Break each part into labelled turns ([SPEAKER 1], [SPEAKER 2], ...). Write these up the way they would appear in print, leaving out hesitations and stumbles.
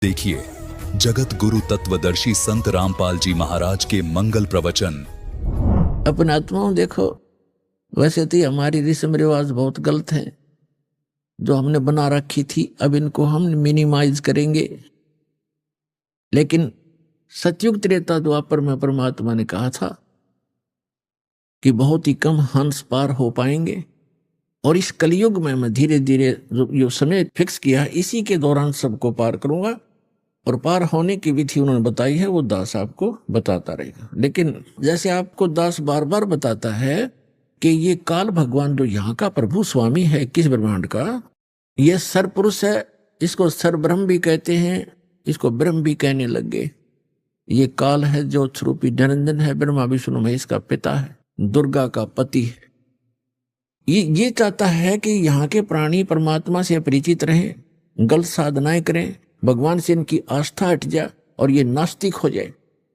[SPEAKER 1] देखिए जगत गुरु तत्वदर्शी संत रामपाल जी महाराज के मंगल प्रवचन।
[SPEAKER 2] अपने आत्माओं देखो, वैसे तो हमारी रस्म रिवाज बहुत गलत है जो हमने बना रखी थी। अब इनको हम मिनिमाइज करेंगे। लेकिन सतयुग त्रेता द्वापर में परमात्मा ने कहा था कि बहुत ही कम हंस पार हो पाएंगे, और इस कलयुग में मैं धीरे धीरे जो समय फिक्स किया इसी के दौरान सबको पार करूंगा। और पार होने की विधि उन्होंने बताई है, वो दास आपको बताता रहेगा। लेकिन जैसे आपको दास बार बार बताता है कि ये काल भगवान जो यहाँ का प्रभु स्वामी है किस ब्रह्मांड का, ये सरपुरुष है, इसको सरब्रह्म भी कहते हैं, इसको ब्रह्म भी कहने लग गए। ये काल है जो स्वरूपी धनंजन है, ब्रह्मा विष्णु महेश का पिता है, दुर्गा का पति है। ये चाहता है कि यहाँ के प्राणी परमात्मा से परिचित रहें, गलत साधनाएं करें, भगवान से इनकी आस्था हट जाए और ये नास्तिक हो जाए।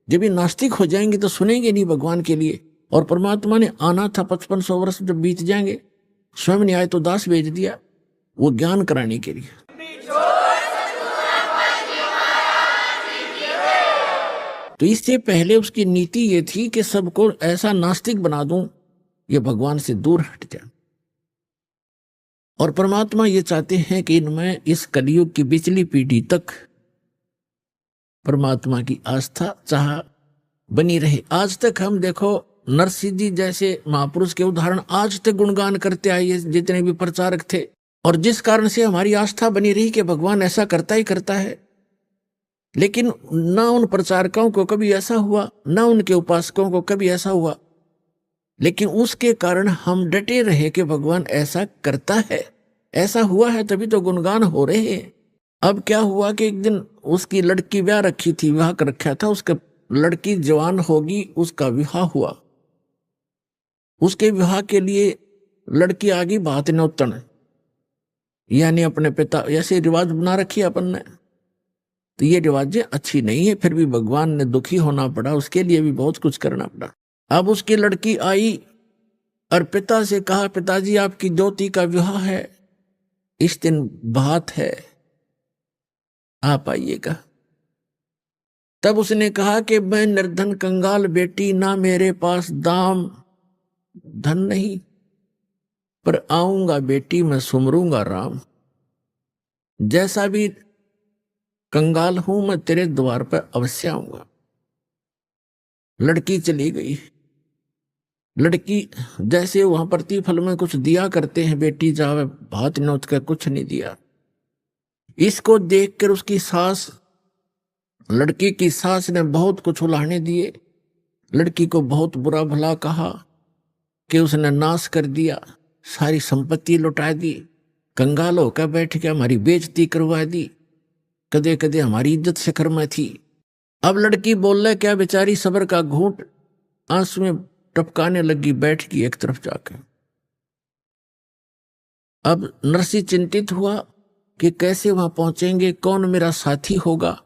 [SPEAKER 2] जब ये नास्तिक हो जाएंगे तो सुनेंगे नहीं भगवान के लिए। और परमात्मा ने आना था 5500 वर्ष जब बीत जाएंगे, स्वयं ने आए तो दास भेज दिया वो ज्ञान कराने के लिए। तो इससे पहले उसकी नीति ये थी कि सबको ऐसा नास्तिक बना दूं ये भगवान से दूर हट जाए। और परमात्मा ये चाहते हैं कि इनमें इस कलयुग की पिछली पीढ़ी तक परमात्मा की आस्था चाह बनी रहे। आज तक हम देखो नरसिंह जी जैसे महापुरुष के उदाहरण आज तक गुणगान करते आए, जितने भी प्रचारक थे, और जिस कारण से हमारी आस्था बनी रही कि भगवान ऐसा करता ही करता है। लेकिन ना उन प्रचारकों को कभी ऐसा हुआ, ना उनके उपासकों को कभी ऐसा हुआ, लेकिन उसके कारण हम डटे रहे कि भगवान ऐसा करता है, ऐसा हुआ है तभी तो गुणगान हो रहे हैं। अब क्या हुआ कि एक दिन उसकी लड़की ब्याह रखी थी, विवाह कर रखा था, उसका लड़की जवान होगी, उसका विवाह हुआ। उसके विवाह के लिए लड़की आ गई बात नौतन, यानी अपने पिता, ऐसे रिवाज बना रखी अपन ने। तो ये रिवाजें अच्छी नहीं है, फिर भी भगवान ने दुखी होना पड़ा, उसके लिए भी बहुत कुछ करना पड़ा। अब उसकी लड़की आई और पिता से कहा, पिताजी आपकी ज्योति का विवाह है, इस दिन बात है, आप आइएगा। तब उसने कहा कि मैं निर्धन कंगाल बेटी, ना मेरे पास दाम धन नहीं, पर आऊंगा बेटी मैं सुमरूंगा राम। जैसा भी कंगाल हूं मैं तेरे द्वार पर अवश्य आऊंगा। लड़की चली गई। लड़की जैसे वहां प्रतिफल में कुछ दिया करते हैं, बेटी जावे भात नोत कर, कुछ नहीं दिया। इसको देखकर उसकी सास, लड़की की सास ने बहुत कुछ उलाहने दिए, लड़की को बहुत बुरा भला कहा कि उसने नाश कर दिया, सारी संपत्ति लुटा दी, कंगाल होकर बैठ के हमारी बेइज्जती करवा दी, कदे कदे हमारी इज्जत शिखर में थी। अब लड़की बोल रहा क्या, बेचारी सबर का घूंट आंसू में टपकाने लगी, बैठ गई एक तरफ जाकर। अब नरसिंह चिंतित हुआ कि कैसे वहां पहुंचेंगे, कौन मेरा साथी होगा।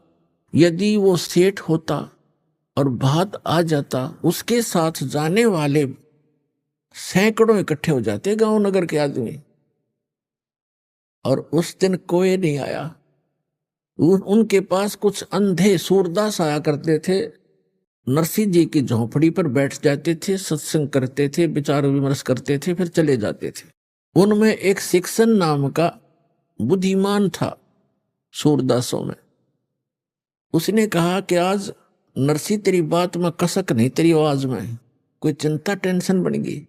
[SPEAKER 2] यदि वो सेठ होता और भात आ जाता, उसके साथ जाने वाले सैकड़ों इकट्ठे हो जाते गांव नगर के आदमी, और उस दिन कोई नहीं आया। उनके पास कुछ अंधे सूरदास आया करते थे, नरसिंह जी की झोंपड़ी पर बैठ जाते थे, सत्संग करते थे, विचार विमर्श करते थे, फिर चले जाते थे। उनमें एक शिक्षण नाम का बुद्धिमान था सूरदासों में। उसने कहा कि आज नरसिंह तेरी बात में कसक नहीं, तेरी आवाज में कोई चिंता टेंशन बन गई।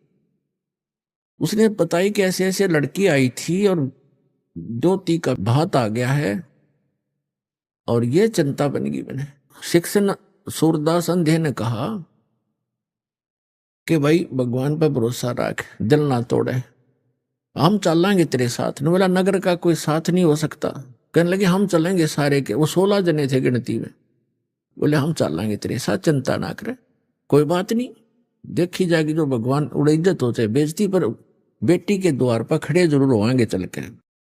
[SPEAKER 2] उसने बताई कि ऐसे ऐसे लड़की आई थी और ज्योति का भात आ गया है और ये चिंता बन गई मैंने। शिक्षण सूरदास अंधे ने कहा कि भाई भगवान पर भरोसा रख, दिल ना तोड़े, हम चलेंगे तेरे साथ। बोला नगर का कोई साथ नहीं हो सकता। कहने लगे हम चलेंगे सारे के, वो 16 जने थे गिनती में। बोले हम चलेंगे तेरे साथ, चिंता ना करे, कोई बात नहीं, देखी जाएगी जो भगवान उड़े इज्जत हो चाहे बेइज्जती, पर बेटी के द्वार पर खड़े जरूर होंगे चल के।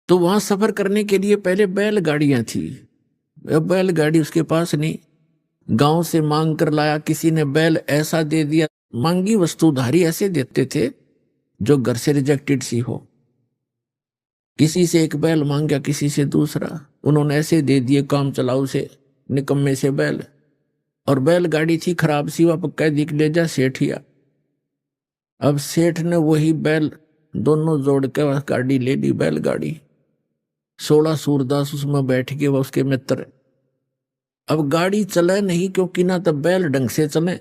[SPEAKER 2] तो वहां सफर करने के लिए पहले बैलगाड़ियां थी, अब बैलगाड़ी उसके पास नहीं, गांव से मांग कर लाया, किसी ने बैल ऐसा दे दिया। मांगी वस्तुधारी ऐसे देते थे जो घर से रिजेक्टेड सी हो। किसी से एक बैल मांगा, किसी से दूसरा, उन्होंने ऐसे दे दिए काम चलाऊ से, निकम्मे से बैल। और बैलगाड़ी थी खराब सी, वह कह दी ले जा सेठिया। अब सेठ ने वही बैल दोनों जोड़ के वह गाड़ी ले ली, बैलगाड़ी। 16 सूरदास उसमें बैठ के, वह उसके मित्र। अब गाड़ी चले नहीं, क्योंकि ना तो बैल ढंग से चले,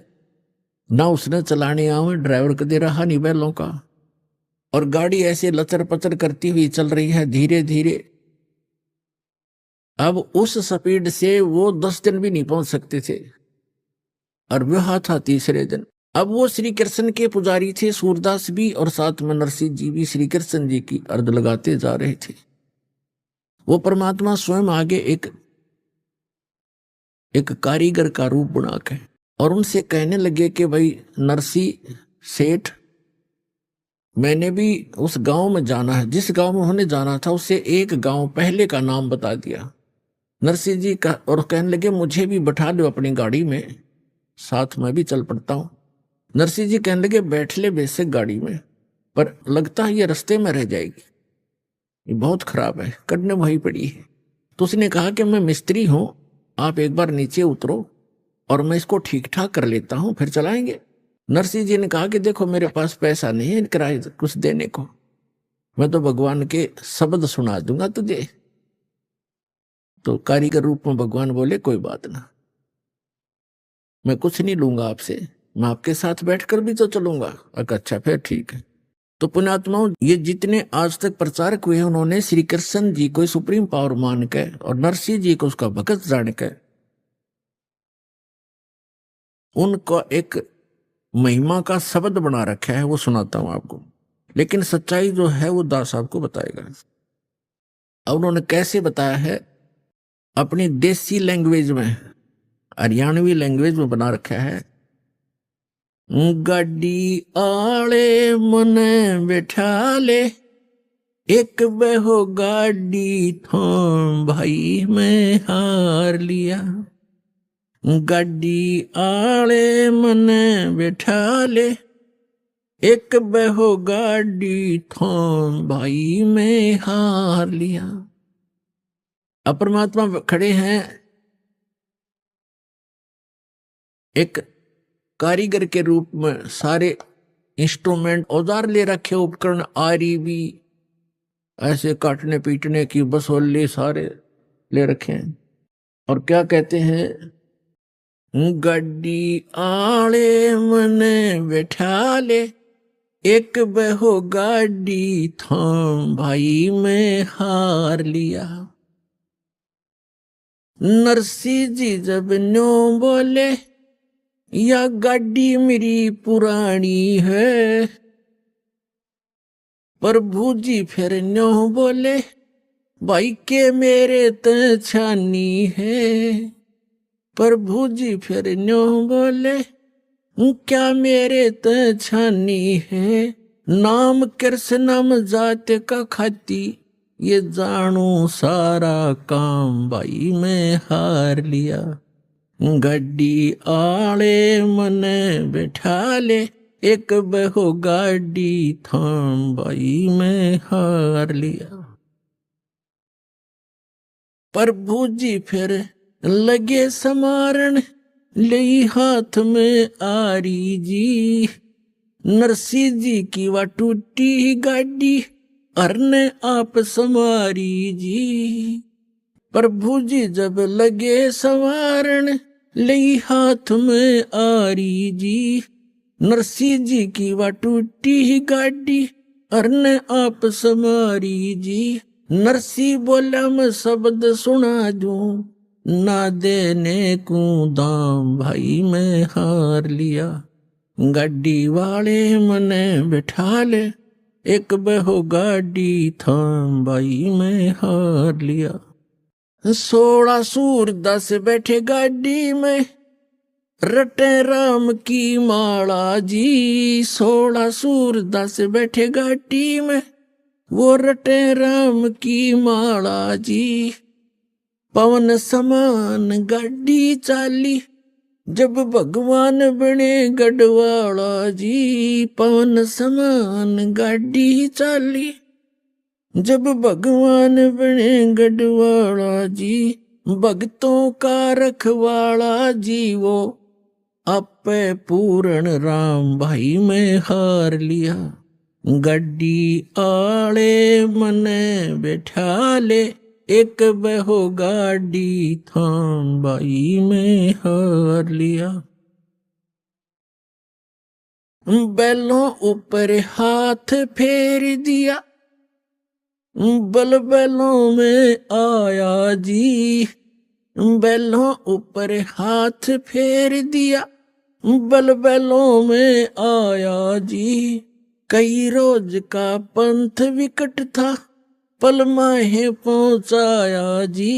[SPEAKER 2] ना उसने चलाने आवे, ड्राइवर कदे रहा नहीं बैलों का। और गाड़ी ऐसे लचर पचर करती हुई चल रही है धीरे धीरे। अब उस स्पीड से वो 10 दिन भी नहीं पहुंच सकते थे। और विवाह था तीसरे दिन। अब वो श्री कृष्ण के पुजारी थे, सूरदास भी, और साथ में नरसिंह जी भी श्री कृष्ण जी की अर्घ लगाते जा रहे थे। वो परमात्मा स्वयं आगे एक कारीगर का रूप बना के और उनसे कहने लगे कि भाई नरसिंह सेठ, मैंने भी उस गांव में जाना है, जिस गांव में उन्होंने जाना था उससे एक गांव पहले का नाम बता दिया नरसिंह जी का। और कहने लगे मुझे भी बैठा लो अपनी गाड़ी में, साथ में भी चल पड़ता हूं। नरसिंह जी कहने लगे बैठ ले बेशक गाड़ी में, पर लगता है ये रास्ते में रह जाएगी, ये बहुत खराब है, कटने वही पड़ी है। तो उसने कहा कि मैं मिस्त्री हूं, आप एक बार नीचे उतरो और मैं इसको ठीक ठाक कर लेता हूं, फिर चलाएंगे। नरसिंह जी ने कहा कि देखो मेरे पास पैसा नहीं है किराए कुछ देने को, मैं तो भगवान के शब्द सुना दूंगा तुझे। तो कारीगर रूप में भगवान बोले कोई बात ना, मैं कुछ नहीं लूंगा आपसे, मैं आपके साथ बैठकर भी तो चलूंगा। अच्छा फिर ठीक है। तो पुण्यात्माओं, ये जितने आज तक प्रचारक हुए उन्होंने श्री कृष्ण जी को सुप्रीम पावर मान के और नरसिंह जी को उसका भगत जान के उनको एक महिमा का शब्द बना रखा है, वो सुनाता हूं आपको। लेकिन सच्चाई जो है वो दास साहब को बताएगा। और उन्होंने कैसे बताया है, अपनी देसी लैंग्वेज में, हरियाणवी लैंग्वेज में बना रखा है। गाड़ी आले मने बैठा ले, एक बहो गाड़ी थों भाई मैं हार लिया। गाड़ी आले मने बैठा ले, एक बहो गाड़ी थों भाई मैं हार लिया। अब परमात्मा खड़े हैं एक कारीगर के रूप में, सारे इंस्ट्रूमेंट औजार ले रखे, उपकरण, आरी भी, ऐसे काटने पीटने की बसोली सारे ले रखे हैं। और क्या कहते हैं, गाड़ी आले मने बैठा ले, एक बहो गाड़ी थाम भाई मैं हार लिया। नरसिंह जी जब न्यों बोले, या गाड़ी मेरी पुरानी है, प्रभु जी फिर न्यों बोले, भाई के मेरे त छानी है। प्रभु जी फिर न्यों बोले, क्या मेरे त छानी है। नाम कृष्णम जात का खाती, ये जानू सारा काम भाई मैं हार लिया। गाड़ी आले मने बैठा ले, एक बहो गाड़ी थाम भाई मैं हार लिया। प्रभु जी फिर लगे समारण, ले हाथ में आरी जी। नरसिंह जी की वह टूटी गाड़ी, अरने आप समारी जी। प्रभु जी जब लगे संवारण, ले हाथ में आरी जी। नरसिंह जी की वह टूटी गाड़ी, अरने आप समारी जी। नरसिंह बोला मैं शब्द सुना दूं, ना देने को दाम भाई मैं हार लिया। गाड़ी वाले मने बैठा ले, एक बहो गाड़ी थाम भाई मैं हार लिया। 16 सूरदास बैठे गाड़ी में, रटे राम की माला जी। 16 सूरदास बैठे गाड़ी में, वो रटे राम की माला जी। पवन समान गाड़ी चाली, जब भगवान बने गढ़वाला जी। पवन समान गाड़ी चाली, जब भगवान बने गढ़वाला जी, भक्तों का रखवाला जी, वो आपे पूर्ण राम भाई में हार लिया। गड्डी आले मने बैठा ले, एक बहो गाड़ी थाम भाई में हार लिया। बैलों ऊपर हाथ फेर दिया, बल बैलों में आया जी। बैलों ऊपर हाथ फेर दिया, बल बैलों में आया जी। कई रोज का पंथ विकट था, पल माहे पहुंचाया जी।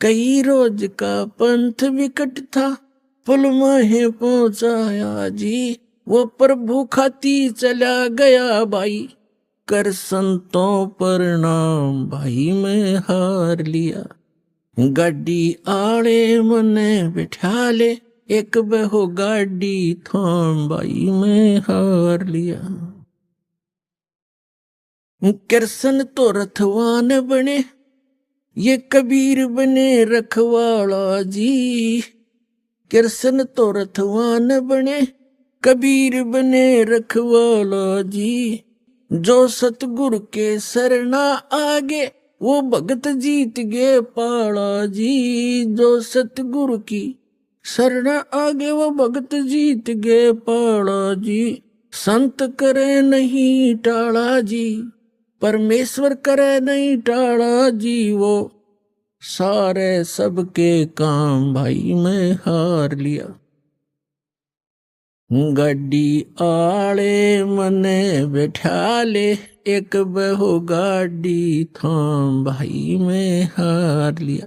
[SPEAKER 2] कई रोज का पंथ विकट था, पल माहे पहुंचाया जी। वो प्रभु खाती चला गया भाई, कर संतों प्रणाम भाई मैं हार लिया। गाड़ी आड़े मने बिठा ले, एक बहो गाड़ी थाम भाई मैं हार लिया। कृष्ण तो रथवान बने, ये कबीर बने रखवाला जी। कृष्ण तो रथवान बने, कबीर बने रखवाला जी। जो सतगुरु के शरणा आगे, वो भगत जीत गए पाला जी। जो सतगुरु की शरणा आगे, वो भगत जीत गए पाला जी। संत करे नहीं टाला जी, परमेश्वर करे नहीं टाला जी। वो सारे सबके काम भाई मैं हार लिया। गाड़ी आले मने बैठा ले, एक बहो गाड़ी थाम भाई मैं हार लिया।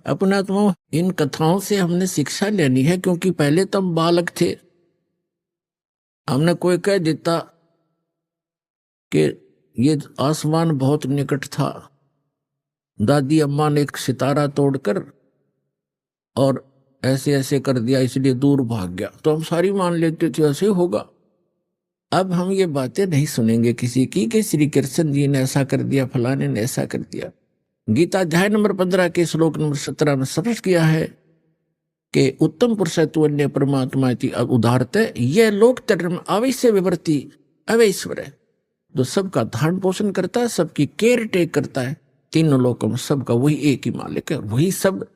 [SPEAKER 2] अपना तो इन कथाओं से हमने शिक्षा लेनी है, क्योंकि पहले तो हम बालक थे। हमने कोई कह देता कि ये आसमान बहुत निकट था, दादी अम्मा ने एक सितारा तोड़कर और ऐसे ऐसे कर दिया इसलिए दूर भाग गया, तो हम सारी मान लेते थे ऐसे होगा। अब हम ये बातें नहीं सुनेंगे किसी की कि श्री कृष्ण जी ने ऐसा कर दिया, फलाने ने ऐसा कर दिया। गीता अध्याय नंबर 15 के श्लोक नंबर 17 में स्पष्ट किया है कि उत्तम पुरुषत्व अन्य परमात्मा उदाहरते ये लोक धर्म अवश्य विवर्ती अवैश्वर है, जो सबका धारण पोषण करता है, सबकी केयर टेक करता है, तीनों लोकों में सबका वही एक ही मालिक है। वही सब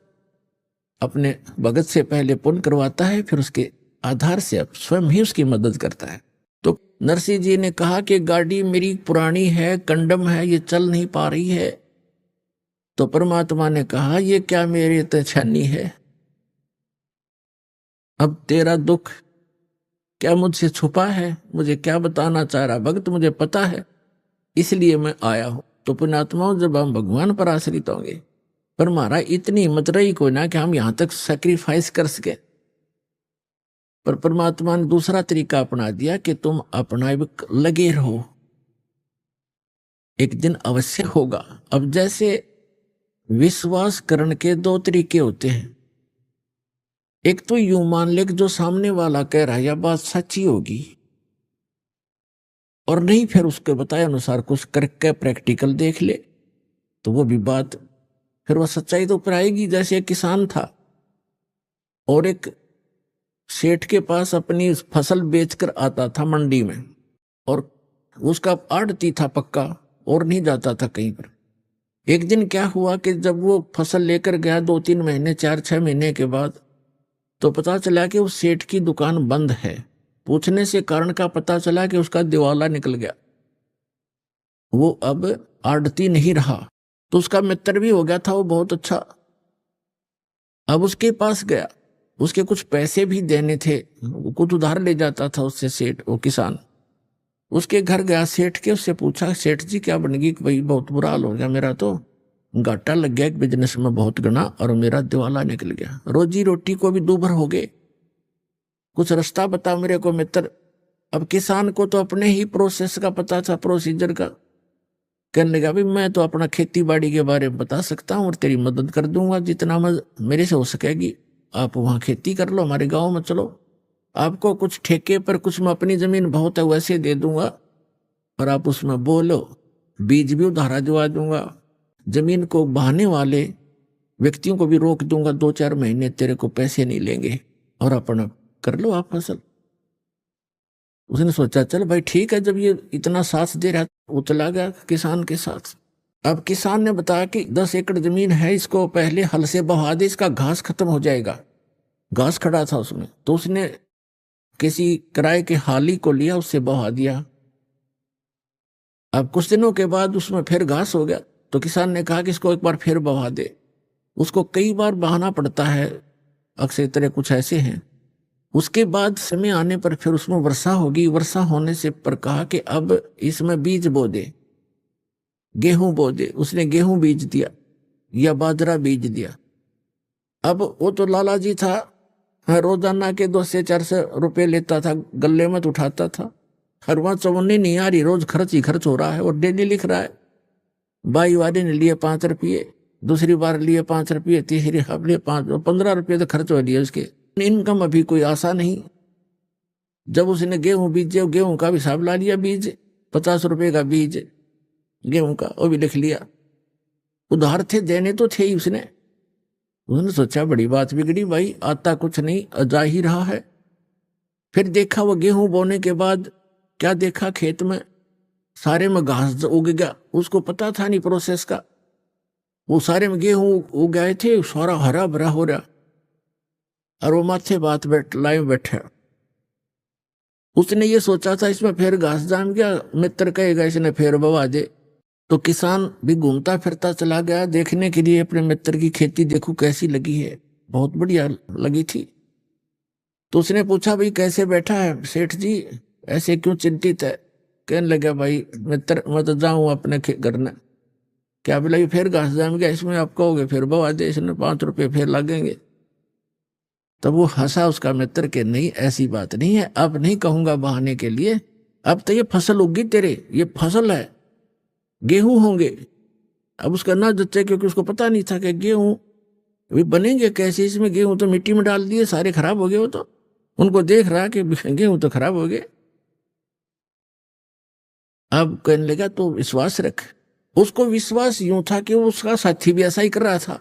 [SPEAKER 2] अपने भगत से पहले पुण्य करवाता है, फिर उसके आधार से अब स्वयं ही उसकी मदद करता है। तो नरसिंह जी ने कहा कि गाड़ी मेरी पुरानी है, कंडम है, ये चल नहीं पा रही है। तो परमात्मा ने कहा ये क्या मेरी तछानी है, अब तेरा दुख क्या मुझसे छुपा है, मुझे क्या बताना चाह रहा भक्त मुझे पता है, इसलिए मैं आया हूं। तो पुण्यात्माओं, जब हम भगवान पर आश्रित होंगे, पर हमारा इतनी हिम्मत रही कोई ना कि हम यहां तक सैक्रिफाइस कर सके, पर परमात्मा ने दूसरा तरीका अपना दिया कि तुम अपना लगे रहो, एक दिन अवश्य होगा। अब जैसे विश्वास करने के दो तरीके होते हैं, एक तो यूं मान ले कि जो सामने वाला कह रहा है यह बात सच्ची होगी, और नहीं फिर उसके बताए अनुसार कुछ करके प्रैक्टिकल देख ले तो वो भी बात फिर वह सच्चाई तो ऊपर आएगी। जैसे एक किसान था और एक सेठ के पास अपनी फसल बेचकर आता था मंडी में, और उसका आड़ती था पक्का और नहीं जाता था कहीं पर। एक दिन क्या हुआ कि जब वो फसल लेकर गया 2-3 महीने 4-6 महीने के बाद, तो पता चला कि उस सेठ की दुकान बंद है। पूछने से कारण का पता चला कि उसका दिवाला निकल गया, वो अब आड़ती नहीं रहा। तो उसका मित्र भी हो गया था वो बहुत अच्छा। अब उसके पास गया, उसके कुछ पैसे भी देने थे, वो कुछ उधार ले जाता था उससे सेठ, वो किसान। उसके घर गया सेठ के, उससे पूछा सेठ जी क्या बन गई, भाई बहुत बुरा हाल हो गया, मेरा तो घाटा लग गया बिजनेस में बहुत गना और मेरा दिवाला निकल गया, रोजी रोटी को भी दूभर हो गए, कुछ रास्ता बता मेरे को मित्र। अब किसान को तो अपने ही प्रोसेस का पता था, प्रोसीजर का। कहने लगा भाई मैं तो अपना खेती बाड़ी के बारे में बता सकता हूँ और तेरी मदद कर दूंगा जितना मेरे से हो सकेगी। आप वहाँ खेती कर लो, हमारे गांव में चलो, आपको कुछ ठेके पर, कुछ मैं अपनी जमीन बहुत है वैसे दे दूंगा और आप उसमें बोलो, बीज भी उधारा दिवा दूंगा, जमीन को बहाने वाले व्यक्तियों को भी रोक दूंगा, 2-4 महीने तेरे को पैसे नहीं लेंगे और अपना कर लो आप फसल। उसने सोचा चल भाई ठीक है, जब ये इतना साथ दे रहा वो चला गया किसान के साथ। अब किसान ने बताया कि 10 एकड़ जमीन है, इसको पहले हल से बहा दे, इसका घास खत्म हो जाएगा। घास खड़ा था उसमें, तो उसने किसी किराए के हाली को लिया, उससे बहा दिया। अब कुछ दिनों के बाद उसमें फिर घास हो गया, तो किसान ने कहा कि इसको एक बार फिर बहा दे। उसको कई बार बहाना पड़ता है, अक्सर तरह कुछ ऐसे हैं। उसके बाद समय आने पर फिर उसमें वर्षा होगी, वर्षा होने से पर कहा कि अब इसमें बीज बो दे, गेहूं बो दे। उसने गेहूं बीज दिया या बाजरा बीज दिया। अब वो तो लाला जी था, रोजाना के 200 से 400 रुपये लेता था, गले में उठाता था। हर वहां चवन्नी नहीं आ रही, रोज खर्च ही खर्च हो रहा है। और डेली लिख रहा है, बाई वाले ने लिए 5 रुपये, दूसरी बार लिए 5 रुपये, तीसरी बार लिए 15 रुपये तो खर्च हो लिए उसके। इनकम अभी कोई आशा नहीं। जब उसने गेहूं बीजे, गेहूं का भी हिसाब ला लिया, बीज 50 रुपये का बीज गेहूं का, वो भी लिख लिया। उधार थे, देने तो थे ही उसने सोचा बड़ी बात बिगड़ी भाई, आता कुछ नहीं, जा ही रहा है। फिर देखा वो गेहूं बोने के बाद क्या देखा, खेत में सारे में घास उग गया। उसको पता था नहीं प्रोसेस का। वो सारे में गेहूं उग गए थे, सारा हरा भरा हो रहा, और वो माथे बात लाइव बैठा। उसने ये सोचा था इसमें फिर घास जाम गया, मित्र कहेगा इसने फिर बवा दे। तो किसान भी घूमता फिरता चला गया देखने के लिए अपने मित्र की खेती, देखो कैसी लगी है। बहुत बढ़िया लगी थी। तो उसने पूछा भाई कैसे बैठा है सेठ जी, ऐसे क्यों चिंतित है? कहने लगा भाई मित्र, मैं तो जाऊं अपने घर में। क्या बोला, फिर घास जाम गया, इसमें आप कहोगे फिर बवा दे, इसमें 5 रुपये फिर लगेंगे। तब वो हंसा उसका मित्र के नहीं ऐसी बात नहीं है, अब नहीं कहूंगा बहाने के लिए, अब तो ये फसल उगी तेरे, ये फसल है, गेहूं होंगे। अब उसका ना जच्चे, क्योंकि उसको पता नहीं था कि गेहूं अभी बनेंगे कैसे, इसमें गेहूं तो मिट्टी में डाल दिए, सारे खराब हो गए। वो तो उनको देख रहा कि गेहूं तो खराब हो गए। अब कहने लगा तो विश्वास रख। उसको विश्वास यूं था कि उसका साथी भी ऐसा ही कर रहा था,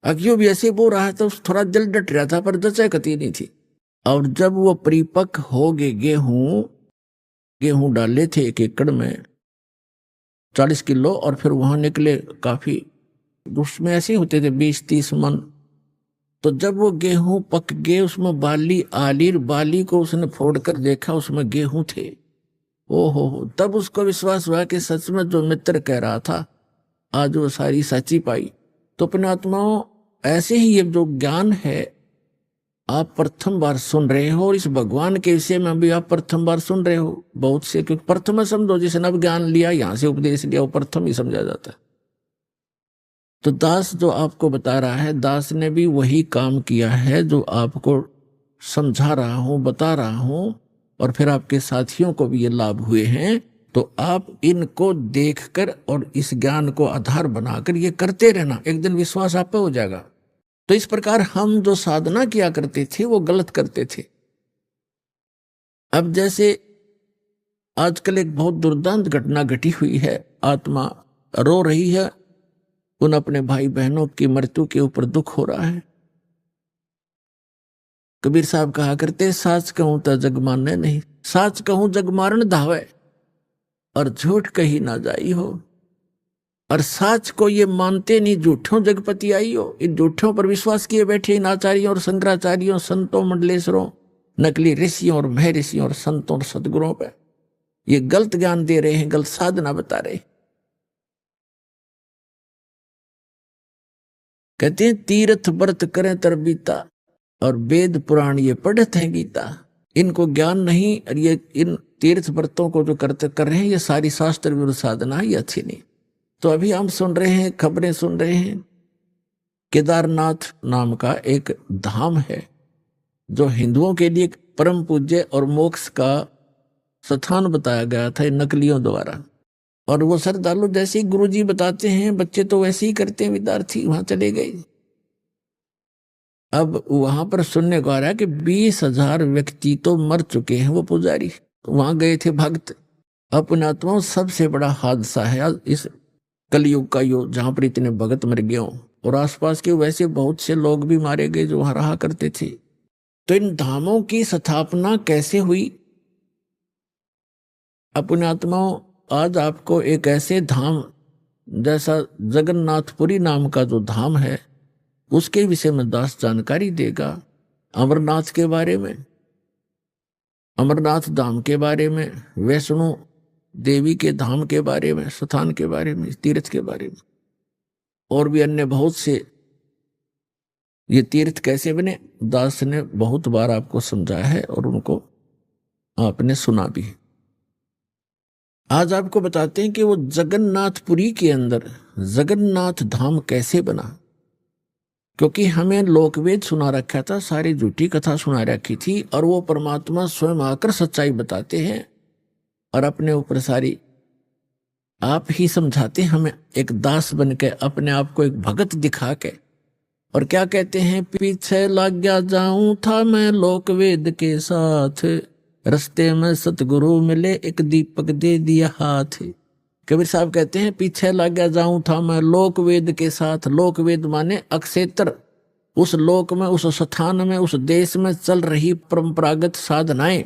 [SPEAKER 2] अगियो भी ऐसे बोल रहा था। थोड़ा दिल डट रहा था, पर जचा कती नहीं थी। और जब वो परिपक्व हो गए, गेहूं डाले थे 1 एकड़ में 40 किलो, और फिर वहां निकले काफी, उसमें ऐसे होते थे 20-30 मन। तो जब वो गेहूं पक गए, उसमें बाली आली, बाली को उसने फोड़ कर देखा, उसमें गेहूं थे। ओहो, तब उसको विश्वास हुआ कि सच में जो मित्र कह रहा था आज वो सारी सच्ची पाई। तो अपने आत्माओं, ऐसे ही ये जो ज्ञान है आप प्रथम बार सुन रहे हो, और इस भगवान के विषय में भी आप प्रथम बार सुन रहे हो बहुत से, क्योंकि प्रथम समझो, जिसने अब ज्ञान लिया, यहां से उपदेश लिया, वो प्रथम ही समझा जाता है। तो दास जो आपको बता रहा है, दास ने भी वही काम किया है जो आपको समझा रहा हूं, बता रहा हूं, और फिर आपके साथियों को भी ये लाभ हुए हैं। तो आप इनको देखकर और इस ज्ञान को आधार बनाकर ये करते रहना, एक दिन विश्वास आप पे हो जाएगा। तो इस प्रकार हम जो साधना किया करते थे वो गलत करते थे। अब जैसे आजकल एक बहुत दुर्दांत घटना घटी हुई है, आत्मा रो रही है, उन अपने भाई बहनों की मृत्यु के ऊपर दुख हो रहा है। कबीर साहब कहा करते, साच कहूं तो जग माने नहीं, साच कहूं जग मारन धावे, और झूठ कही ना जाई हो। और साच को ये मानते नहीं, झूठों जगपति आई हो। इन झूठों पर विश्वास किए बैठे इन आचार्यों और शंकराचार्यों, संतों, मंडलेश्वरों, नकली ऋषियों और मह ऋषियों और संतों और सदगुरुओं पर ये गलत ज्ञान दे रहे हैं, गलत साधना बता रहे। कहते हैं तीर्थ व्रत करें तरबीता, और वेद पुराण ये पढ़ते हैं गीता। इनको ज्ञान नहीं, और ये इन तीर्थ व्रतों को जो कर रहे हैं, ये सारी शास्त्र विरुद्ध साधना ही अच्छी नहीं। तो अभी हम सुन रहे हैं, खबरें सुन रहे हैं, केदारनाथ नाम का एक धाम है जो हिंदुओं के लिए परम पूज्य और मोक्ष का स्थान बताया गया था नकलियों द्वारा। और वो श्रद्धालु जैसे ही गुरुजी बताते हैं, बच्चे तो वैसे ही करते हैं, विद्यार्थी वहां चले गए। अब वहां पर सुनने को आ रहा है कि 20,000 व्यक्ति तो मर चुके हैं। वो पुजारी वहां गए थे भक्त, अपने आत्माओं सबसे बड़ा हादसा है आज इस कलयुग का युग, जहां पर इतने भगत मर गए हों और आसपास के वैसे बहुत से लोग भी मारे गए जो वहां रहा करते थे। तो इन धामों की स्थापना कैसे हुई? अपने आत्माओं, आज आपको एक ऐसे धाम जैसा जगन्नाथपुरी नाम का जो धाम है उसके विषय में दास जानकारी देगा। अमरनाथ के बारे में, अमरनाथ धाम के बारे में, वैष्णो देवी के धाम के बारे में, स्थान के बारे में, तीर्थ के बारे में, और भी अन्य बहुत से ये तीर्थ कैसे बने दास ने बहुत बार आपको समझाया है और उनको आपने सुना भी। आज आपको बताते हैं कि वो जगन्नाथपुरी के अंदर जगन्नाथ धाम कैसे बना, क्योंकि हमें लोकवेद सुना रखा था, सारी झूठी कथा सुना रखी थी, और वो परमात्मा स्वयं आकर सच्चाई बताते हैं और अपने ऊपर सारी आप ही समझाते, हमें एक दास बन के अपने आप को एक भगत दिखा के। और क्या कहते हैं, पीछे लग गया जाऊं था मैं लोकवेद के साथ, रस्ते में सतगुरु मिले एक दीपक दे दिया हाथ। कबीर साहब कहते हैं पीछे लग गया जाऊं था मैं लोकवेद के साथ। लोकवेद माने अक्षेत्र, उस लोक में, उस स्थान में, उस देश में चल रही परंपरागत साधनाएं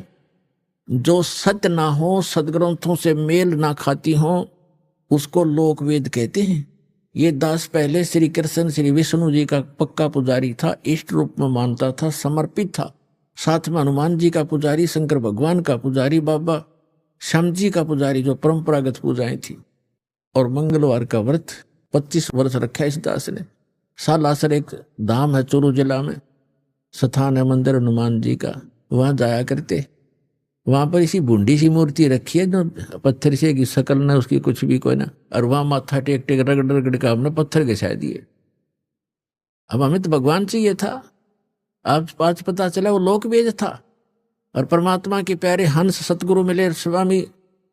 [SPEAKER 2] जो सत्य ना हो, सदग्रंथों से मेल ना खाती हो, उसको लोकवेद कहते हैं। ये दास पहले श्री कृष्ण श्री विष्णु जी का पक्का पुजारी था, इष्ट रूप में मानता था, समर्पित था। साथ में हनुमान जी का पुजारी, शंकर भगवान का पुजारी, बाबा श्याम जी का पुजारी, जो परंपरागत पूजाएं थी। और मंगलवार का व्रत 25 वर्ष रखा इस दास ने। सालासर एक धाम है चूरू जिला में, स्थान है मंदिर हनुमान जी का, वहां जाया करते। वहां पर इसी बूंदी सी मूर्ति रखी है जो पत्थर से की शकल न उसकी कुछ भी कोई ना, और वहां माथा टेक टेक रगड़ रगड़ का हमने पत्थर घिसा दिए। अब हमें तो भगवान चाहिए था, आज पास पता चला वो लोकवेद था। और परमात्मा के प्यारे हंस सतगुरु मिले स्वामी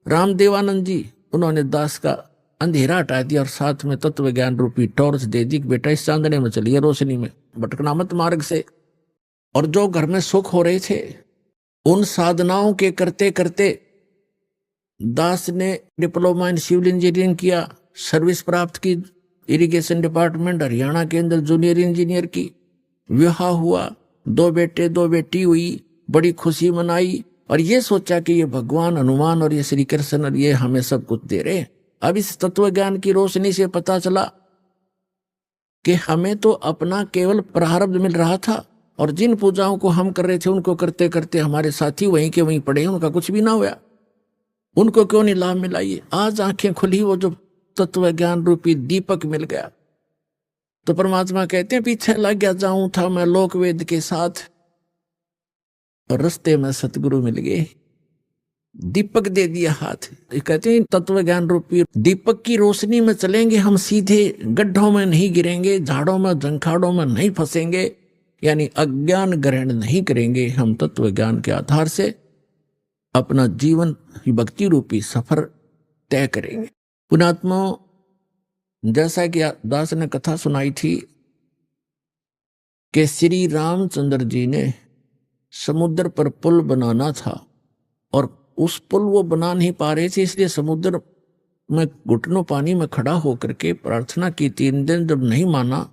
[SPEAKER 2] रामदेवानंद जी, उन्होंने दास का अंधेरा हटा दिया और साथ में तत्व ज्ञान रूपी टॉर्च दे दी कि बेटा इस चांदने में चलिए, रोशनी में भटकना मत मार्ग से। और जो घर में सुख हो रहे थे उन साधनाओं के करते करते दास ने डिप्लोमा इन सिविल इंजीनियरिंग किया, सर्विस प्राप्त की, इरिगेशन डिपार्टमेंट हरियाणा के अंदर जूनियर इंजीनियर की। विवाह हुआ, 2 बेटे 2 बेटी हुई, बड़ी खुशी मनाई और ये सोचा कि ये भगवान हनुमान और ये श्री कृष्ण और ये हमें सब कुछ दे रहे। अब इस तत्व ज्ञान की रोशनी से पता चला कि हमें तो अपना केवल प्रारब्ध मिल रहा था, और जिन पूजाओं को हम कर रहे थे उनको करते करते हमारे साथी वहीं के वहीं पड़े, उनका कुछ भी ना हुआ। उनको क्यों नहीं लाभ मिला? ये आज आंखें खुली, वो जो तत्व ज्ञान रूपी दीपक मिल गया। तो परमात्मा कहते हैं पीछे लग गया जाऊं था मैं लोकवेद के साथ, और रस्ते में सतगुरु मिल गए, दीपक दे दिया हाथ। कहते हैं तत्व ज्ञान रूपी दीपक की रोशनी में चलेंगे हम, सीधे गड्ढों में नहीं गिरेंगे, झाड़ों में झंखाड़ों में नहीं फंसेंगे, यानी अज्ञान ग्रहण नहीं करेंगे। हम तत्व ज्ञान के आधार से अपना जीवन भक्ति रूपी सफर तय करेंगे। पुणात्मा, जैसा कि दास ने कथा सुनाई थी कि श्री रामचंद्र जी ने समुद्र पर पुल बनाना था और उस पुल वो बना नहीं पा रहे थे, इसलिए समुद्र में घुटनों पानी में खड़ा होकर के प्रार्थना की। 3 दिन जब नहीं माना,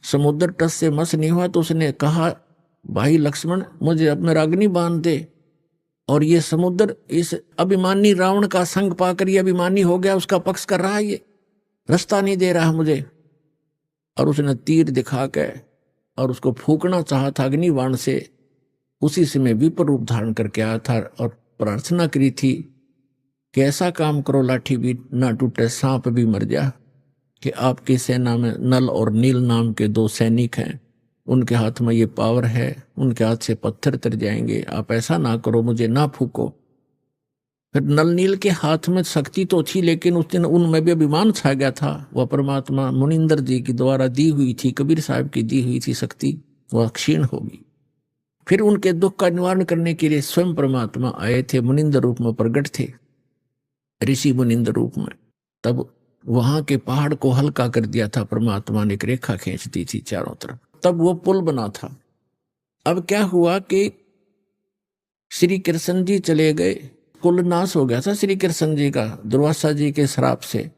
[SPEAKER 2] समुद्र टस से मस नहीं हुआ, तो उसने कहा भाई लक्ष्मण मुझे अब मेरा अग्नि बांध दे। और ये समुद्र इस अभिमानी रावण का संग पाकर ये अभिमानी हो गया, उसका पक्ष कर रहा है, ये रास्ता नहीं दे रहा मुझे। और उसने तीर दिखा के और उसको फूकना चाहा था अग्नि बाण से। उसी समय विपर रूप धारण करके आया था और प्रार्थना करी थी कि ऐसा काम करो लाठी भी ना टूटे, सांप भी मर जा। कि आपकी सेना में नल और नील नाम के 2 सैनिक हैं, उनके हाथ में ये पावर है, उनके हाथ से पत्थर तर जाएंगे, आप ऐसा ना करो, मुझे ना फूको। फिर नल नील के हाथ में शक्ति तो थी, लेकिन उस दिन उनमें भी अभिमान छा गया था। वह परमात्मा मुनिंदर जी की द्वारा दी हुई थी, कबीर साहब की दी हुई थी शक्ति, वह क्षीण होगी। फिर उनके दुख का निवारण करने के लिए स्वयं परमात्मा आए थे, मुनिंदर रूप में प्रकट थे, ऋषि मुनिंदर रूप में। तब वहां के पहाड़ को हल्का कर दिया था परमात्मा ने, एक रेखा खींच दी थी चारों तरफ, तब वो पुल बना था। अब क्या हुआ कि श्री कृष्ण जी चले गए, कुल नाश हो गया था श्री कृष्ण जी का दुर्वासा जी के श्राप से।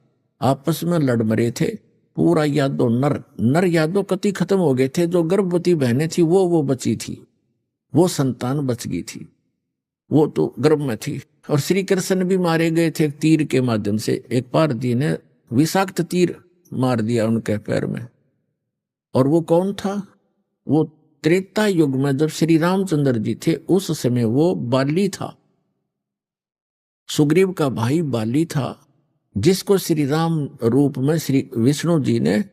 [SPEAKER 2] आपस में लड़ मरे थे। पूरा यादव नर यादव कति खत्म हो गए थे। जो गर्भवती बहनें थी वो बची थी, वो संतान बच गई थी, वो तो गर्भ में थी। और श्री कृष्ण भी मारे गए थे एक तीर के माध्यम से। एक पारधी ने विषाक्त तीर मार दिया उनके पैर में। और वो कौन था? वो त्रेता युग में जब श्री रामचंद्र जी थे उस समय वो बाली था, सुग्रीव का भाई बाली था, जिसको श्री राम रूप में श्री विष्णु जी ने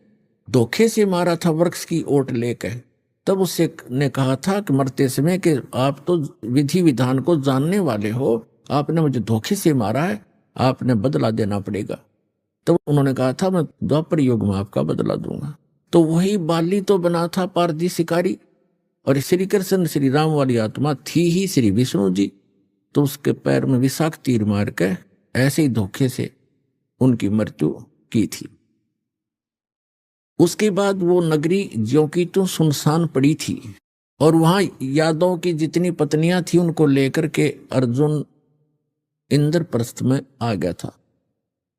[SPEAKER 2] धोखे से मारा था वृक्ष की ओट लेकर। तब उससे ने कहा था कि मरते समय कि आप तो विधि विधान को जानने वाले हो, आपने मुझे धोखे से मारा है, आपने बदला देना पड़ेगा। तब उन्होंने कहा था मैं द्वापर युग में आपका बदला दूंगा। तो वही बाली तो बना था पारधी शिकारी, और श्री कृष्ण श्री राम वाली आत्मा थी ही श्री विष्णु जी। तो उसके पैर में विषाक्त तीर मार के ऐसे ही धोखे से उनकी मृत्यु की थी। उसके बाद वो नगरी ज्यों की त्यों सुनसान पड़ी थी, और वहां यादव की जितनी पत्नियां थी उनको लेकर के अर्जुन इंद्रप्रस्थ में आ गया था।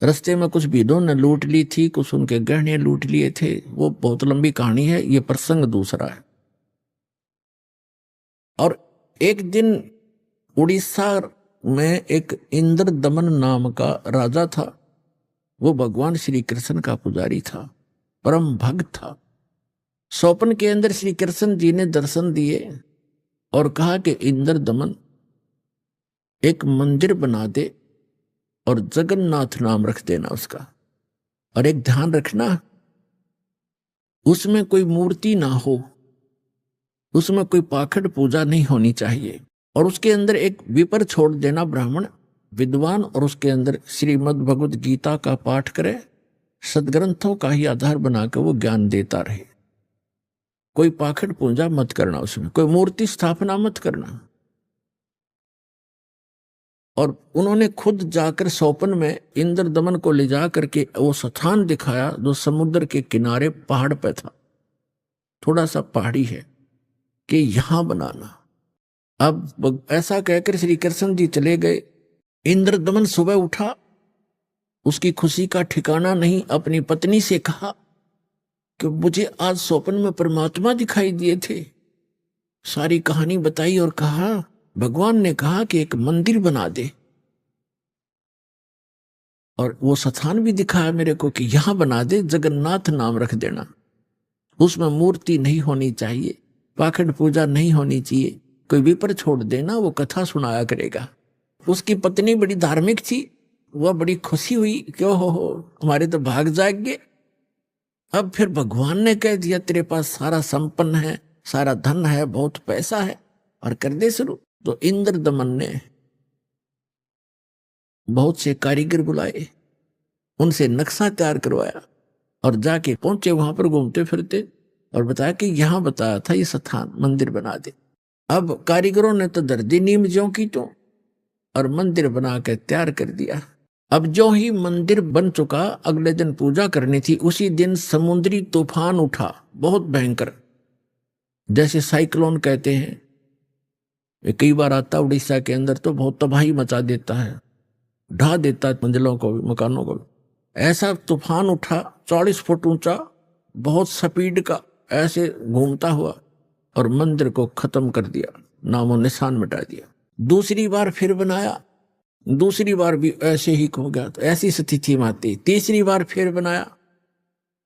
[SPEAKER 2] रास्ते में कुछ भीड़ों ने लूट ली थी, कुछ उनके गहने लूट लिए थे। वो बहुत लंबी कहानी है, ये प्रसंग दूसरा है। और एक दिन उड़ीसा में एक इंद्रदमन नाम का राजा था। वो भगवान श्री कृष्ण का पुजारी था, परम भक्त था। स्वप्न के अंदर श्री कृष्ण जी ने दर्शन दिए और कहा कि इंद्रदमन एक मंदिर बना दे और जगन्नाथ नाम रख देना उसका, और एक ध्यान रखना उसमें कोई मूर्ति ना हो, उसमें कोई पाखंड पूजा नहीं होनी चाहिए, और उसके अंदर एक विपर छोड़ देना ब्राह्मण विद्वान, और उसके अंदर श्रीमद् भगवद गीता का पाठ करे, सदग्रंथों का ही आधार बनाकर वो ज्ञान देता रहे। कोई पाखंड पूजा मत करना, उसमें कोई मूर्ति स्थापना मत करना। और उन्होंने खुद जाकर स्वप्न में इंद्रदमन को ले जा करके वो स्थान दिखाया जो समुद्र के किनारे पहाड़ पे था, थोड़ा सा पहाड़ी है, कि यहां बनाना। अब ऐसा कहकर श्री कृष्ण जी चले गए। इंद्रदमन सुबह उठा, उसकी खुशी का ठिकाना नहीं। अपनी पत्नी से कहा कि मुझे आज स्वप्न में परमात्मा दिखाई दिए थे। सारी कहानी बताई और कहा भगवान ने कहा कि एक मंदिर बना दे, और वो स्थान भी दिखाया मेरे को कि यहां बना दे, जगन्नाथ नाम रख देना, उसमें मूर्ति नहीं होनी चाहिए, पाखंड पूजा नहीं होनी चाहिए, कोई विपर छोड़ देना, वो कथा सुनाया करेगा। उसकी पत्नी बड़ी धार्मिक थी, वह बड़ी खुशी हुई कि हो हमारे तो भाग जाग गए। अब फिर भगवान ने कह दिया तेरे पास सारा संपन्न है, सारा धन है, बहुत पैसा है, और कर दे शुरू। तो इंद्रदमन ने बहुत से कारीगर बुलाए, उनसे नक्शा तैयार करवाया, और जाके पहुंचे वहां पर घूमते फिरते, और बताया कि यहां बताया था ये स्थान, मंदिर बना दे। अब कारीगरों ने तो दर्दी नीम ज्यों की तो, और मंदिर बना के तैयार कर दिया। अब जो ही मंदिर बन चुका, अगले दिन पूजा करनी थी। उसी दिन समुद्री तूफान उठा, बहुत भयंकर, जैसे साइक्लोन कहते हैं। ये कई बार आता उड़ीसा के अंदर, तो बहुत तबाही मचा देता है, ढा देता है मंजिलों को भी, मकानों को भी। ऐसा तूफान उठा 40 फुट ऊंचा, बहुत स्पीड का, ऐसे घूमता हुआ, और मंदिर को खत्म कर दिया, नामो निशान मिटा दिया। दूसरी बार फिर बनाया, दूसरी बार भी ऐसे ही हो गया, तो ऐसी स्थिति में आती। तीसरी बार फिर बनाया,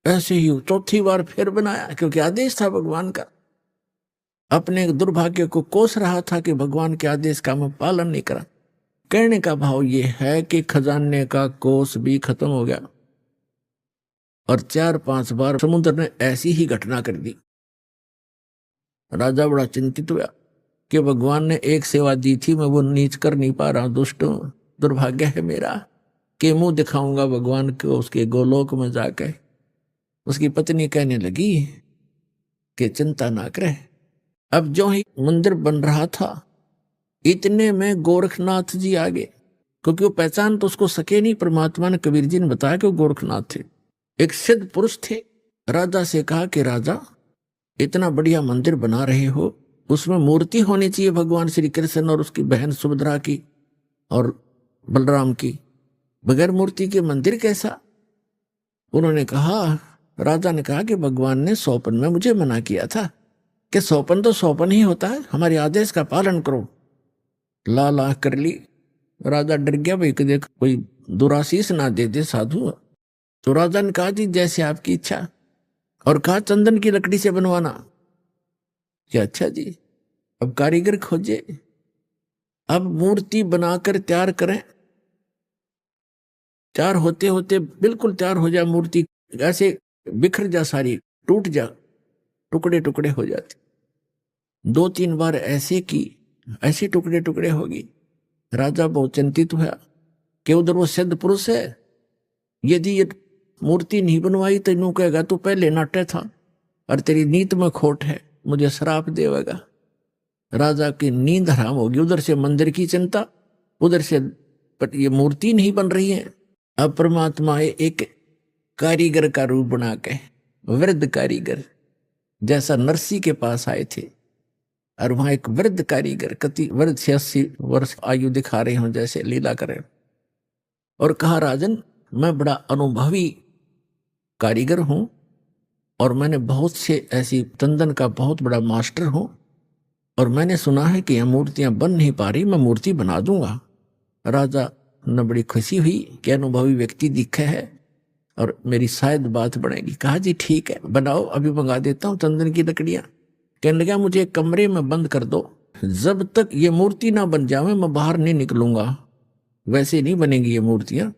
[SPEAKER 2] ऐसे ही। चौथी बार फिर बनाया, क्योंकि आदेश था भगवान का। अपने दुर्भाग्य को कोस रहा था कि भगवान के आदेश का मैं पालन नहीं करा। कहने का भाव ये है कि खजाने का कोस भी खत्म हो गया, और 4-5 बार समुद्र ने ऐसी ही घटना कर दी। राजा बड़ा चिंतित हुआ कि भगवान ने एक सेवा दी थी, मैं वो नीच कर नहीं पा रहा, दुष्ट हूं, दुर्भाग्य है मेरा, कि मुंह दिखाऊंगा भगवान को उसके गोलोक में जाकर। उसकी पत्नी कहने लगी कि चिंता ना करे। अब जो ही मंदिर बन रहा था, इतने में गोरखनाथ जी आ गए, क्योंकि वो पहचान तो उसको सके नहीं। परमात्मा ने, कबीर जी ने बताया कि वो गोरखनाथ थे, एक सिद्ध पुरुष थे। राजा से कहा कि राजा, इतना बढ़िया मंदिर बना रहे हो, उसमें मूर्ति होनी चाहिए भगवान श्री कृष्ण और उसकी बहन सुभद्रा की, और बलराम की, बगैर मूर्ति के मंदिर कैसा? उन्होंने कहा, राजा ने कहा कि भगवान ने स्वप्न में मुझे मना किया था कि स्वप्न तो स्वप्न ही होता है, हमारे आदेश का पालन करो। लाल आंख कर ली। राजा डर गया, भाई कि देख कोई दुराशीष ना दे दे साधु। तो राजा ने कहा, जी जैसे आपकी इच्छा। और कहा चंदन की लकड़ी से बनवाना। क्या? अच्छा जी। अब कारीगर खोजे, अब मूर्ति बनाकर तैयार करें। तैयार होते होते बिल्कुल तैयार हो जाए मूर्ति, ऐसे बिखर जा, सारी टूट जा, टुकड़े टुकड़े हो जाते। 2-3 बार ऐसे की, ऐसे टुकड़े टुकड़े होगी। राजा बहुत चिंतित हुआ कि उधर वो सिद्ध पुरुष है, यदि ये मूर्ति नहीं बनवाई तो यूं कहेगा तू पहले नाट्य था और तेरी नीत में खोट है, मुझे श्राप देवेगा। राजा की नींद हराम होगी। उधर से मंदिर की चिंता, उधर से पर ये मूर्ति नहीं बन रही है। अब परमात्मा एक कारीगर का रूप बना के, वृद्ध कारीगर जैसा नरसी के पास आए थे, और वहां एक वृद्ध कारीगर कति वृद्ध 80 वर्ष आयु दिखा रहे हों जैसे लीला करें, और कहा, राजन मैं बड़ा अनुभवी कारीगर हूं और मैंने बहुत से ऐसी चंदन का बहुत बड़ा मास्टर हूं, और मैंने सुना है कि यह मूर्तियां बन नहीं पा रही, मैं मूर्ति बना दूंगा। राजा ने बड़ी खुशी हुई कि अनुभवी व्यक्ति दिखे है और मेरी शायद बात बनेगी। कहा, जी ठीक है बनाओ, अभी मंगा देता हूं चंदन की लकड़ियां। कहने लगा, मुझे एक कमरे में बंद कर दो, जब तक ये मूर्ति ना बन जाए मैं बाहर नहीं निकलूंगा। वैसे नहीं बनेंगी ये मूर्तियां,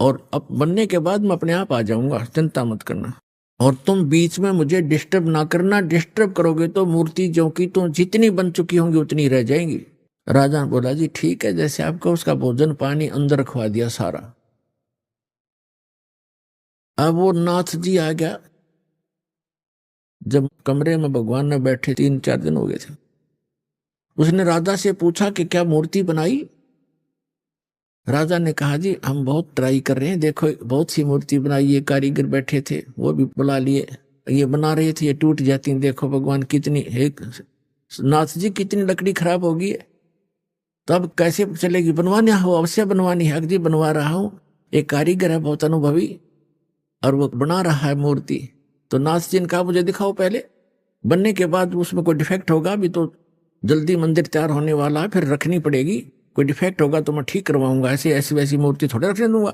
[SPEAKER 2] और अब बनने के बाद मैं अपने आप आ जाऊंगा, चिंता मत करना। और तुम बीच में मुझे डिस्टर्ब ना करना, डिस्टर्ब करोगे तो मूर्ति जो की तो जितनी बन चुकी होंगी उतनी रह जाएंगी। राजा ने बोला, जी ठीक है जैसे आपको। उसका भोजन पानी अंदर रखवा दिया सारा। अब वो नाथ जी आ गया। जब कमरे में भगवान ने बैठे 3-4 दिन हो गए थे, उसने राजा से पूछा कि क्या मूर्ति बनाई? राजा ने कहा, जी हम बहुत ट्राई कर रहे हैं, देखो बहुत सी मूर्ति बनाई, ये कारीगर बैठे थे वो भी बुला लिए, ये बना रहे थे, ये टूट जाती हैं, देखो भगवान कितनी एक नाथ जी कितनी लकड़ी खराब होगी है, तो अब कैसे चलेगी? बनवानी हो, अवश्य बनवानी है। जी बनवा रहा हूं, एक कारीगर है बहुत अनुभवी और वो बना रहा है मूर्ति। तो नाथ जी ने कहा, मुझे दिखाओ पहले, बनने के बाद उसमें कोई डिफेक्ट होगा, अभी तो जल्दी मंदिर तैयार होने वाला है, फिर रखनी पड़ेगी, कोई डिफेक्ट होगा तो मैं ठीक करवाऊंगा, ऐसी ऐसी वैसी मूर्ति थोड़े रखने दूंगा।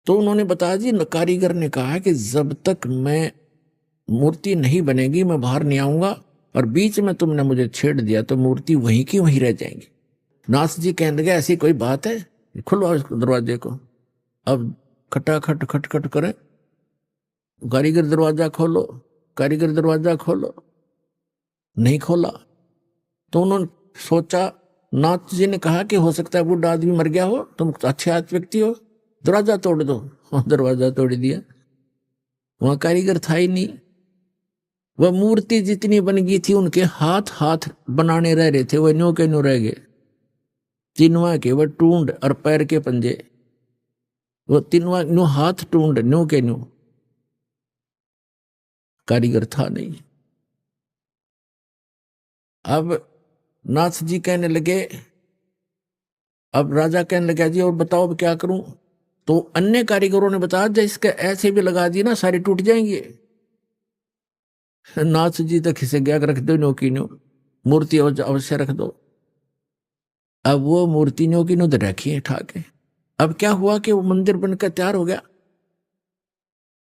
[SPEAKER 2] तो उन्होंने बताया, जी कारीगर ने कहा कि जब तक मैं मूर्ति नहीं बनेगी मैं बाहर नहीं आऊंगा, और बीच में तुमने मुझे छेड़ दिया तो मूर्ति वहीं की वहीं रह जाएंगी। नाथ जी कहने लगे, ऐसी कोई बात है, खुलवाओ इस दरवाजे को। अब खटाखट खटखट करे, कारीगर दरवाजा खोलो, कारीगर दरवाजा खोलो, नहीं खोला। तो उन्होंने सोचा, नाथ जी ने कहा कि हो सकता है बूढ़ा आदमी मर गया हो, तुम अच्छे व्यक्ति हो, दरवाजा तोड़ दो। दरवाजा तोड़ दिया, वहां कारीगर था ही नहीं। वह मूर्ति जितनी बन गई थी उनके हाथ हाथ बनाने रह रहे थे, वह न्यू के न्यू रह गए। तीनवा के वह टूंड और पैर के पंजे, वो तीनवा न्यू हाथ टूंड न्यू के न्यू, कारीगर था नहीं। अब नाथ जी कहने लगे, अब राजा कहने लगा, जी और बताओ अब क्या करूं? तो अन्य कारीगरों ने बताया, जब इसके ऐसे भी लगा दिए ना सारी टूट जाएंगे। नाथ जी तो खिसे गया, रख दो नो की नो, मूर्ति अवश्य रख दो। अब वो मूर्ति नो की नो तो रखी है ठाके। अब क्या हुआ कि वो मंदिर बनकर तैयार हो गया,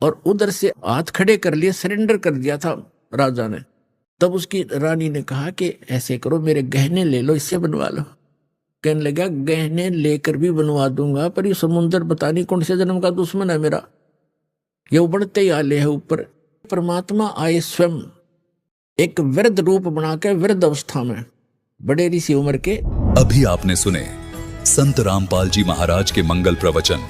[SPEAKER 2] और उधर से हाथ खड़े कर लिए, सरेंडर कर दिया था राजा ने। तब उसकी रानी ने कहा कि ऐसे करो, मेरे गहने ले लो, इससे बनवा लो। कहने लगा, गहने लेकर भी बनवा दूंगा, पर ये समुंदर पता नहीं कौन से जन्म का दुश्मन है मेरा, ये उबड़ते ही आले है ऊपर। परमात्मा आए स्वयं एक वृद्ध रूप बनाकर, वृद्ध अवस्था में, बड़े ऋषि उम्र के।
[SPEAKER 1] अभी आपने सुने संत रामपाल जी महाराज के मंगल प्रवचन।